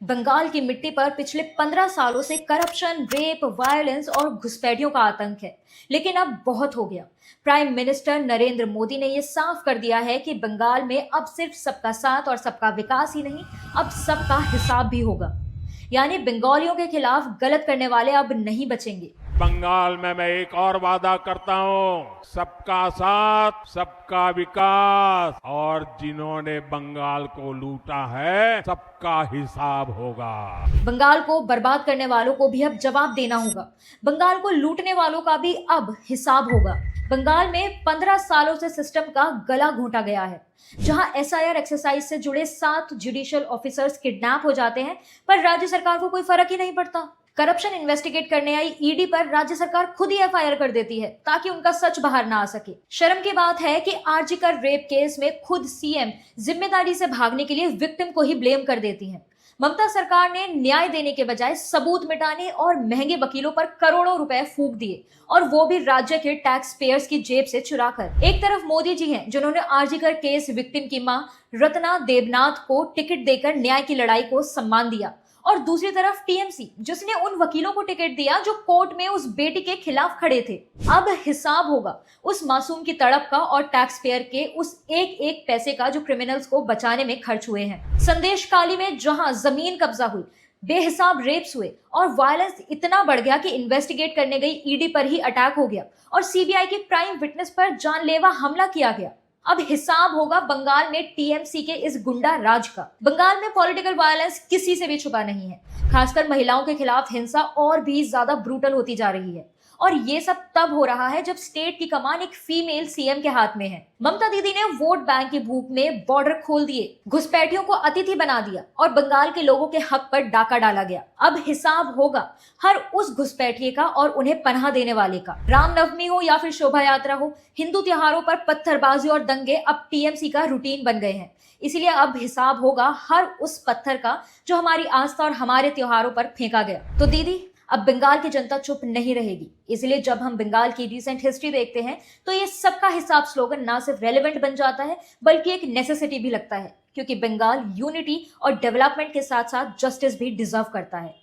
बंगाल की मिट्टी पर पिछले 15 सालों से करप्शन, रेप, वायलेंस और घुसपैठियों का आतंक है। लेकिन अब बहुत हो गया। प्राइम मिनिस्टर नरेंद्र मोदी ने यह साफ कर दिया है कि बंगाल में अब सिर्फ सबका साथ और सबका विकास ही नहीं, अब सबका हिसाब भी होगा। यानी बंगालियों के खिलाफ गलत करने वाले अब नहीं बचेंगे। बंगाल में मैं एक और वादा करता हूं, सबका साथ, सबका विकास, और जिन्होंने बंगाल को लूटा है सबका हिसाब होगा। बंगाल को बर्बाद करने वालों को भी अब जवाब देना होगा। बंगाल को लूटने वालों का भी अब हिसाब होगा। बंगाल में 15 सालों से सिस्टम का गला घोंटा गया है। जहां एसआईआर एक्सरसाइज से जुड़े 7 जुडिशियल ऑफिसर्स किडनैप हो जाते हैं, पर राज्य सरकार को कोई फर्क ही नहीं पड़ता। करप्शन इन्वेस्टिगेट करने आई ईडी पर राज्य सरकार खुद ही एफआईआर कर देती है ताकि उनका सच बाहर ना आ सके। शर्म की बात है कि आरजी कर रेप केस में खुद सीएम जिम्मेदारी से भागने के लिए विक्टिम को ही ब्लेम कर देती है। ममता सरकार ने न्याय देने के बजाय सबूत मिटाने और महंगे वकीलों पर करोड़ों रुपए फूंक दिए, और वो भी राज्य के टैक्स पेयर्स की जेब से चुराकर। एक तरफ मोदी जी हैं जिन्होंने आरजीकर केस विक्टिम की मां रत्ना देबनाथ को टिकट देकर न्याय की लड़ाई को सम्मान दिया, और दूसरी तरफ टीएमसी जिसने उन वकीलों को टिकट दिया जो कोर्ट में उस बेटी के खिलाफ खड़े थे। अब हिसाब होगा उस मासूम की तड़प का और टैक्स पेयर के उस एक एक पैसे का जो क्रिमिनल्स को बचाने में खर्च हुए हैं। संदेश काली में जहां जमीन कब्जा हुई, बेहिसाब रेप्स हुए और वायलेंस इतना बढ़ गया कि इन्वेस्टिगेट करने गई ईडी पर ही अटैक हो गया और सीबीआई की प्राइम विटनेस पर जानलेवा हमला किया गया। अब हिसाब होगा बंगाल में टीएमसी के इस गुंडा राज का। बंगाल में पॉलिटिकल वायलेंस किसी से भी छुपा नहीं है। खासकर महिलाओं के खिलाफ हिंसा और भी ज्यादा ब्रूटल होती जा रही है, और ये सब तब हो रहा है जब स्टेट की कमान एक फीमेल सीएम के हाथ में है। ममता दीदी ने वोट बैंक की भूख में बॉर्डर खोल दिए, घुसपैठियों को अतिथि बना दिया और बंगाल के लोगों के हक पर डाका डाला गया। अब हिसाब होगा हर उस घुसपैठिए का और उन्हें पनाह देने वाले का। रामनवमी हो या फिर शोभा यात्रा हो, हिंदू त्योहारों पर पत्थरबाजी और दंगे अब टीएमसी का रूटीन बन गए हैं। इसलिए अब हिसाब होगा हर उस पत्थर का जो हमारी आस्था और हमारे त्योहारों पर फेंका गया। तो दीदी, अब बंगाल की जनता चुप नहीं रहेगी। इसलिए जब हम बंगाल की रिसेंट हिस्ट्री देखते हैं तो ये सबका हिसाब स्लोगन ना सिर्फ रेलेवेंट बन जाता है बल्कि एक नेसेसिटी भी लगता है, क्योंकि बंगाल यूनिटी और डेवलपमेंट के साथ साथ जस्टिस भी डिजर्व करता है।